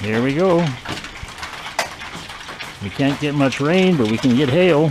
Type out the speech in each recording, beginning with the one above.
There we go. We can't get much rain, but we can get hail.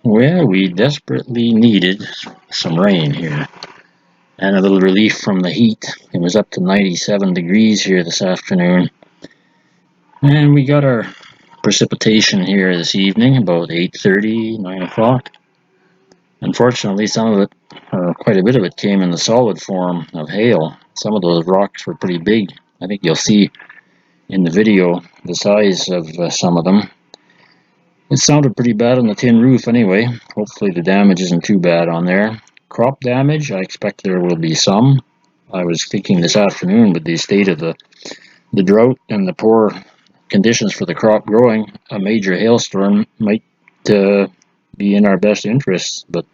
Well, we desperately needed some rain here and a little relief from the heat. It was up to 97 degrees here this afternoon. And we got our precipitation here this evening about 8:30, 9 o'clock. Unfortunately, some of it, or quite a bit of it, came in the solid form of hail. Some of those rocks were pretty big. I think you'll see in the video the size of some of them. It sounded pretty bad on the tin roof anyway. Hopefully the damage isn't too bad on there. Crop damage, I expect there will be some. I was thinking this afternoon with the state of the drought and the poor conditions for the crop growing, a major hailstorm might be in our best interests, but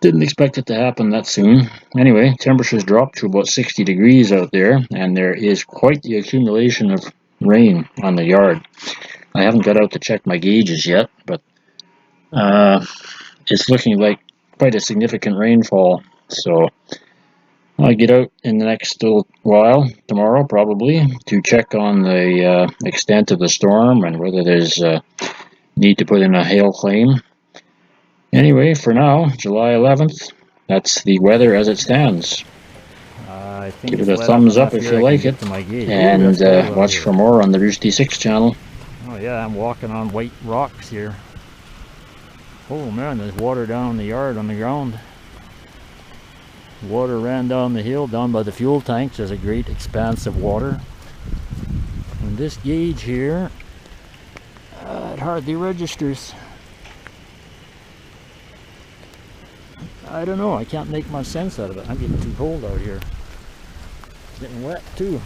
didn't expect it to happen that soon. Anyway, temperatures dropped to about 60 degrees out there, and there is quite the accumulation of rain on the yard. I haven't got out to check my gauges yet, but it's looking like quite a significant rainfall. So I'll get out in the next little while, tomorrow probably, to check on the extent of the storm and whether there's need to put in a hail claim. Anyway, for now, July 11th, that's the weather as it stands. I think Give it a thumbs up if you like it, and watch for more on the Roosty 6 channel. Oh yeah, I'm walking on white rocks here. Oh man, there's water down in the yard on the ground. Water ran down the hill, down by the fuel tanks. There's a great expanse of water. And this gauge here, it hardly registers. I don't know, I can't make much sense out of it. I'm getting too cold out here. It's getting wet too.